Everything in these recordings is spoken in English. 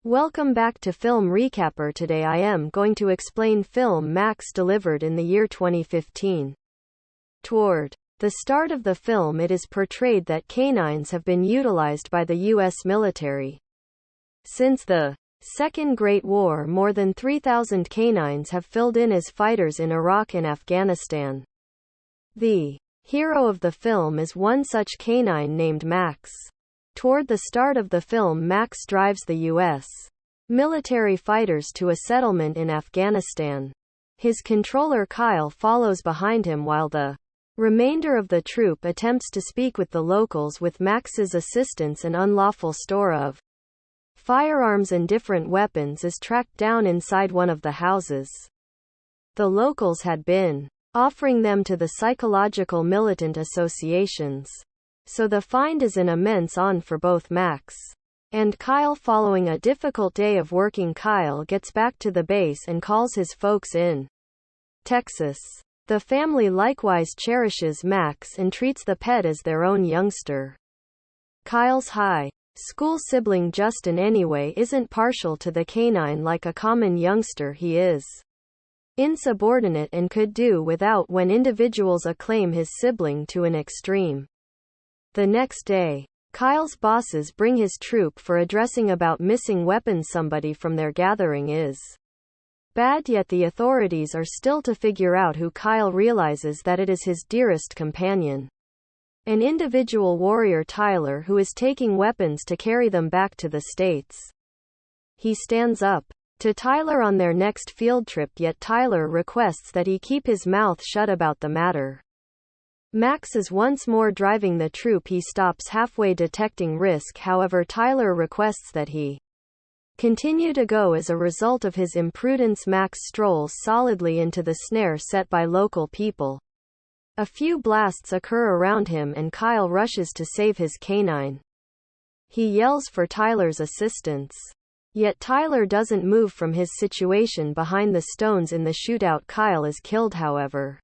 Welcome back to Movierecaper. Today I am going to explain film Max delivered in the year 2015. Toward the start of the film, it is portrayed that canines have been utilized by the U.S. military. Since the Second Great War, more than 3,000 canines have filled in as fighters in Iraq and Afghanistan. The hero of the film is one such canine named Max. Toward the start of the film, Max drives the U.S. military fighters to a settlement in Afghanistan. His controller Kyle follows behind him while the remainder of the troop attempts to speak with the locals. With Max's assistance, an unlawful store of firearms and different weapons is tracked down inside one of the houses. The locals had been offering them to the psychological militant associations. So the find is an immense on for both Max and Kyle. Following a difficult day of working, Kyle gets back to the base and calls his folks in Texas. The family likewise cherishes Max and treats the pet as their own youngster. Kyle's high school sibling Justin, anyway, isn't partial to the canine like a common youngster. He is insubordinate and could do without when individuals acclaim his sibling to an extreme. The next day, Kyle's bosses bring his troop for addressing about missing weapons. Somebody from their gathering is bad, yet the authorities are still to figure out who. Kyle realizes that it is his dearest companion, an individual warrior, Tyler, who is taking weapons to carry them back to the States. He stands up to Tyler on their next field trip, yet Tyler requests that he keep his mouth shut about the matter. Max is once more driving the troop. He stops halfway, detecting risk. However, Tyler requests that he continue to go. As a result of his imprudence, Max strolls solidly into the snare set by local people. A few blasts occur around him and Kyle rushes to save his canine. He yells for Tyler's assistance. Yet Tyler doesn't move from his situation behind the stones in the shootout. Kyle is killed, however.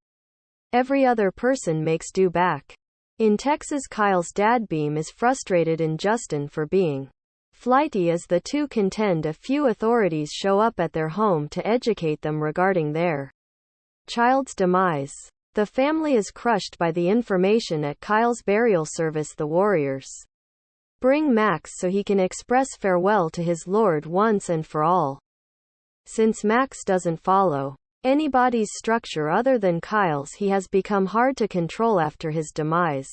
Every other person makes do back. In Texas, Kyle's dad Beam is frustrated in Justin for being flighty. As the two contend, a few authorities show up at their home to educate them regarding their child's demise. The family is crushed by the information at Kyle's burial service. The warriors bring Max so he can express farewell to his lord once and for all. Since Max doesn't follow anybody's structure other than Kyle's, he has become hard to control after his demise.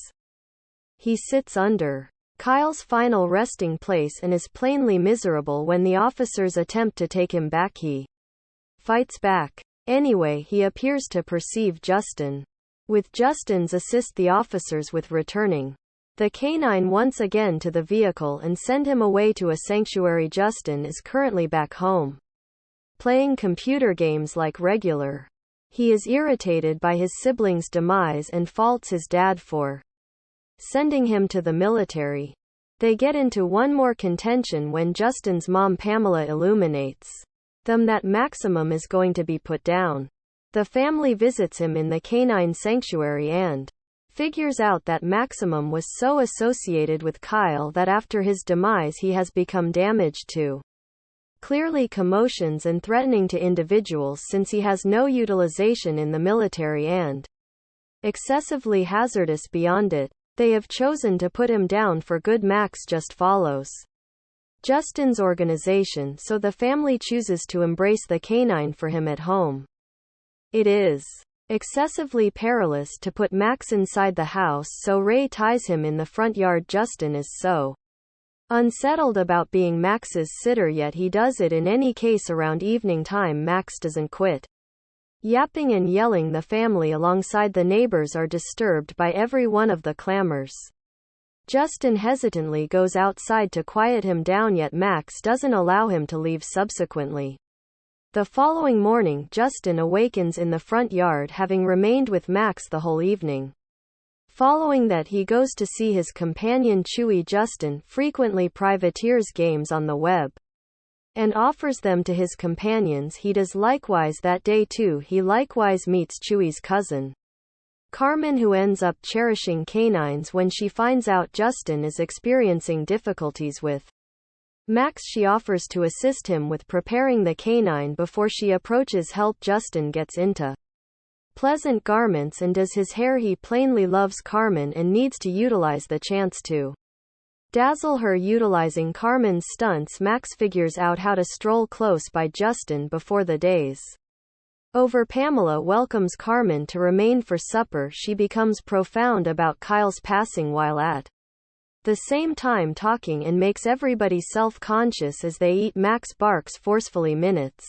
He sits under Kyle's final resting place and is plainly miserable when the officers attempt to take him back. He fights back. Anyway, he appears to perceive Justin. With Justin's assist, the officers with returning the canine once again to the vehicle and send him away to a sanctuary. Justin is currently back home, playing computer games like regular. He is irritated by his sibling's demise and faults his dad for sending him to the military. They get into one more contention when Justin's mom Pamela illuminates them that Maximum is going to be put down. The family visits him in the canine sanctuary and figures out that Maximum was so associated with Kyle that after his demise he has become damaged to clearly commotions and threatening to individuals, since he has no utilization in the military and excessively hazardous beyond it. They have chosen to put him down for good. Max just follows Justin's organization, so the family chooses to embrace the canine for him at home. It is excessively perilous to put Max inside the house, so Ray ties him in the front yard. Justin is so unsettled about being Max's sitter, yet he does it in any case. Around evening time, Max doesn't quit yapping and yelling. The family alongside the neighbors are disturbed by every one of the clamors. Justin hesitantly goes outside to quiet him down, yet Max doesn't allow him to leave. Subsequently, the following morning, Justin awakens in the front yard, having remained with Max the whole evening. Following that, he goes to see his companion Chewie. Justin frequently privateers games on the web and offers them to his companions. He does likewise that day too. He likewise meets Chewie's cousin, Carmen, who ends up cherishing canines when she finds out Justin is experiencing difficulties with Max she offers to assist him with preparing the canine before she approaches help. Justin gets into pleasant garments and does his hair. He plainly loves Carmen and needs to utilize the chance to dazzle her. Utilizing Carmen's stunts, Max figures out how to stroll close by Justin before the day's over. Pamela welcomes Carmen to remain for supper. She becomes profound about Kyle's passing while at the same time talking and makes everybody self-conscious as they eat. Max barks forcefully. Minutes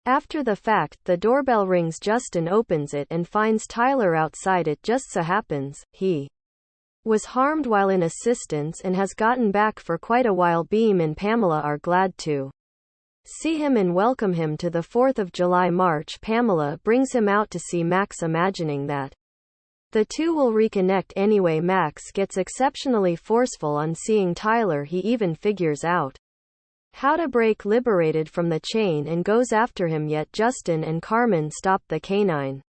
after the fact, the doorbell rings. Justin opens it and finds Tyler outside. It just so happens he was harmed while in assistance and has gotten back for quite a while. Beam and Pamela are glad to see him and welcome him to the 4th of July march. Pamela brings him out to see Max, imagining that the two will reconnect anyway. Max gets exceptionally forceful on seeing Tyler. He even figures out how to break liberated from the chain and goes after him, yet Justin and Carmen stop the canine.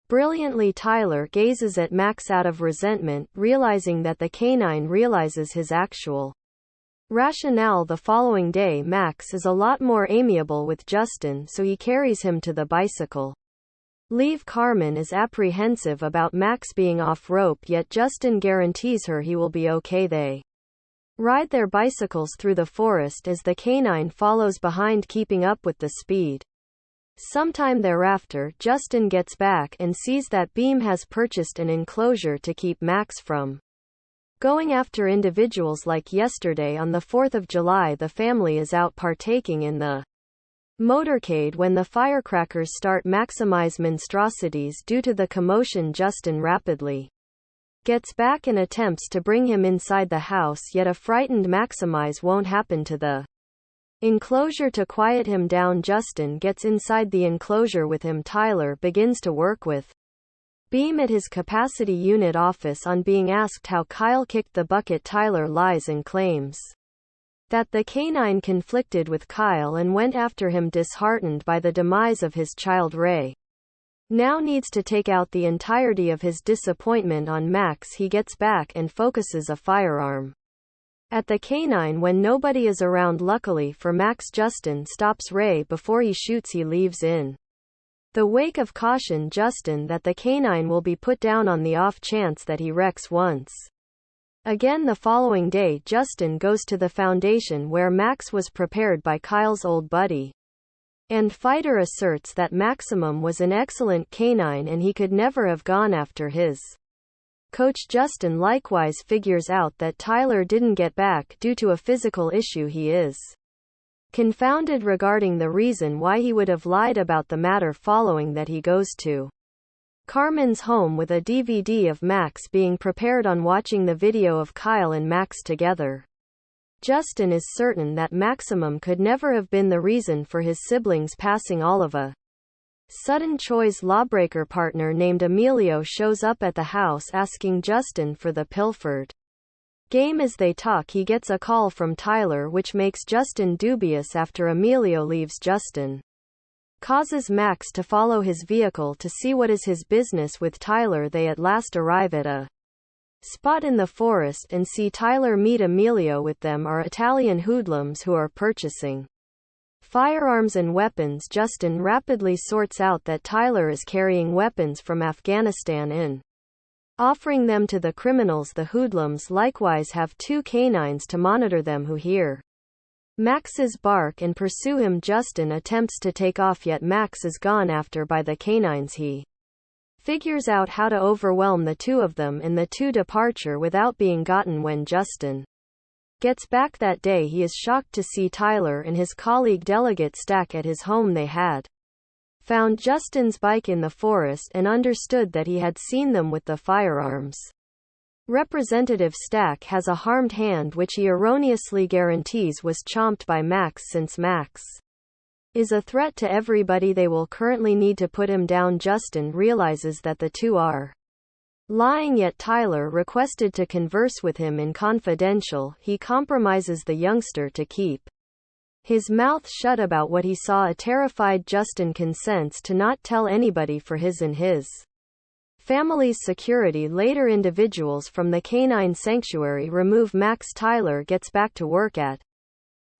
Brilliantly, Tyler gazes at Max out of resentment, realizing that the canine realizes his actual rationale. The following day, Max is a lot more amiable with Justin, so he carries him to the bicycle leave. Carmen is apprehensive about Max being off rope, yet Justin guarantees her he will be okay. They ride their bicycles through the forest as the canine follows behind, keeping up with the speed. Sometime thereafter, Justin gets back and sees that Beam has purchased an enclosure to keep Max from going after individuals like yesterday. On the 4th of July, the family is out partaking in the motorcade when the firecrackers start. Maximize monstrosities. Due to the commotion, Justin rapidly gets back and attempts to bring him inside the house, yet a frightened Maximize won't happen to the enclosure to quiet him down. Justin gets inside the enclosure with him. Tyler begins to work with Beam at his capacity unit office. On being asked how Kyle kicked the bucket, Tyler lies and claims that the canine conflicted with Kyle and went after him. Disheartened by the demise of his child, Ray now needs to take out the entirety of his disappointment on Max. He gets back and focuses a firearm at the canine when nobody is around. Luckily for Max, Justin stops Ray before he shoots. He leaves in the wake of caution Justin that the canine will be put down on the off chance that he wrecks once again. The following day, Justin goes to the foundation where Max was prepared by Kyle's old buddy, and Fighter asserts that Maximum was an excellent canine and he could never have gone after his coach. Justin likewise figures out that Tyler didn't get back due to a physical issue. He is confounded regarding the reason why he would have lied about the matter. Following that, he goes to Carmen's home with a DVD of Max being prepared. On watching the video of Kyle and Max together, Justin is certain that Maximum could never have been the reason for his siblings passing. All of a sudden, Choi's lawbreaker partner named Emilio shows up at the house asking Justin for the pilfered game. As they talk, he gets a call from Tyler, which makes Justin dubious. After Emilio leaves, Justin causes Max to follow his vehicle to see what is his business with Tyler. They at last arrive at a spot in the forest and see Tyler meet Emilio. With them are Italian hoodlums who are purchasing firearms and weapons. Justin rapidly sorts out that Tyler is carrying weapons from Afghanistan and offering them to the criminals. The hoodlums likewise have 2 canines to monitor them, who hear Max's bark and pursue him. Justin attempts to take off, yet Max is gone after by the canines. He figures out how to overwhelm the 2 of them and the 2 departure without being gotten. When Justin gets back that day, he is shocked to see Tyler and his colleague Delegate Stack at his home. They had found Justin's bike in the forest and understood that he had seen them with the firearms. Representative Stack has a harmed hand which he erroneously guarantees was chomped by Max. Since Max is a threat to everybody, they will currently need to put him down. Justin realizes that the 2 are lying, yet Tyler requested to converse with him in confidential. He compromises the youngster to keep his mouth shut about what he saw. A terrified Justin consents to not tell anybody for his and his family's security. Later, individuals from the canine sanctuary remove Max. Tyler gets back to work at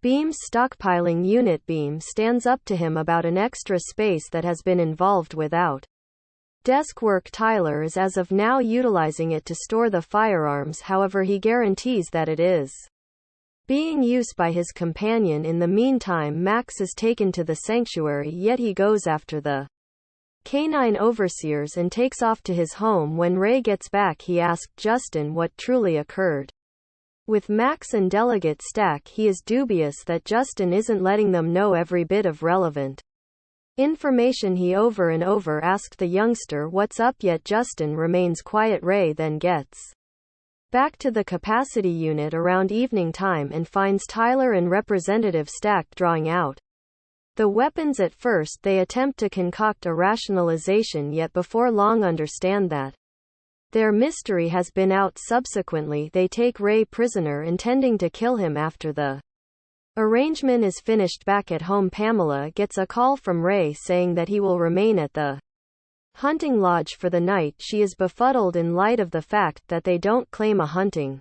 Beam's stockpiling unit. Beam stands up to him about an extra space that has been involved without desk work. Tyler is as of now utilizing it to store the firearms, however he guarantees that it is being used by his companion. In the meantime, Max is taken to the sanctuary, yet he goes after the canine overseers and takes off to his home. When Ray gets back, he asked Justin what truly occurred with Max and Delegate Stack. He is dubious that Justin isn't letting them know every bit of relevant information. He over and over asked the youngster what's up, yet Justin remains quiet. Ray then gets back to the capacity unit around evening time and finds Tyler and Representative Stack drawing out the weapons. At first they attempt to concoct a rationalization, yet before long understand that their mystery has been out. Subsequently they take Ray prisoner, intending to kill him. After the arrangement is finished back at home, Pamela gets a call from Ray saying that he will remain at the hunting lodge for the night. She is befuddled in light of the fact that they don't claim a hunting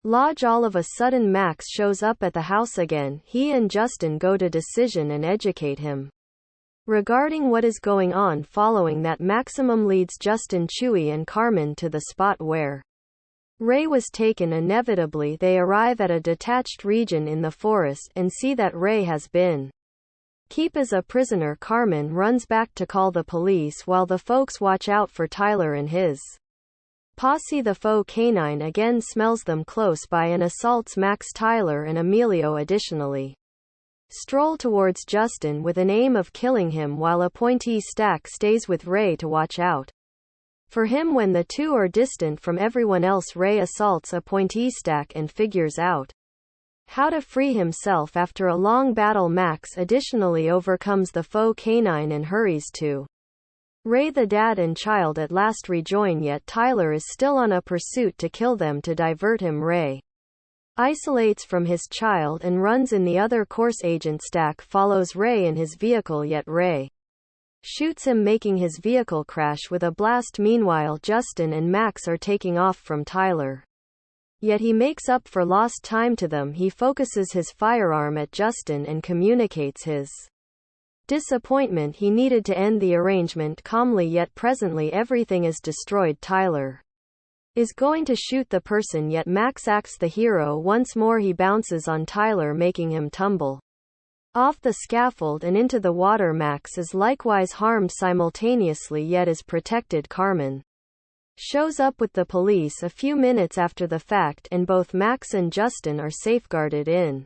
lodge. All of a sudden Max shows up at the house again. He and Justin go to Decision and educate him regarding what is going on. Following that, Maximum leads Justin, Chewie and Carmen to the spot where Ray was taken. Inevitably they arrive at a detached region in the forest and see that Ray has been kept as a prisoner. Carmen runs back to call the police while the folks watch out for Tyler and his posse. The faux canine again smells them close by and assaults Max. Tyler and Emilio additionally stroll towards Justin with an aim of killing him, while appointee Stack stays with Ray to watch out for him. When the two are distant from everyone else, Ray assaults appointee Stack and figures out how to free himself. After a long battle, Max additionally overcomes the faux canine and hurries to Ray. The dad and child at last rejoin, yet Tyler is still on a pursuit to kill them. To divert him, Ray isolates from his child and runs in the other course. Agent Stack follows Ray in his vehicle, yet Ray shoots him, making his vehicle crash with a blast. Meanwhile, Justin and Max are taking off from Tyler, yet he makes up for lost time to them. He focuses his firearm at Justin and communicates his disappointment. He needed to end the arrangement calmly, yet presently everything is destroyed. Tyler is going to shoot the person, yet Max acts the hero once more. He bounces on Tyler, making him tumble off the scaffold and into the water. Max is likewise harmed simultaneously, yet is protected. Carmen shows up with the police a few minutes after the fact, and both Max and Justin are safeguarded. In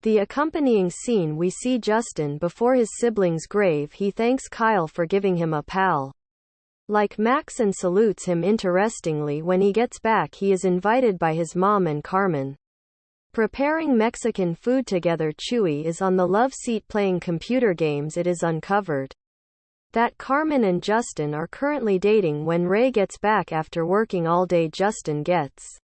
the accompanying scene we see Justin before his sibling's grave. He thanks Kyle for giving him a pal like Max and salutes him. Interestingly, when he gets back, he is invited by his mom and Carmen preparing Mexican food together. Chewie is on the love seat playing computer games. It is uncovered that Carmen and Justin are currently dating. When Ray gets back after working all day, Justin gets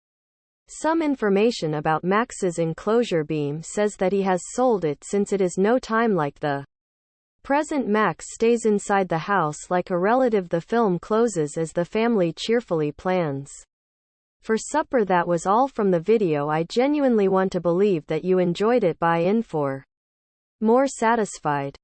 some information about Max's enclosure. Beam says that he has sold it since it is no time like the present. Max stays inside the house like a relative. The film closes as the family cheerfully plans for supper. That was all from the video. I genuinely want to believe that you enjoyed it. Buy in for more satisfied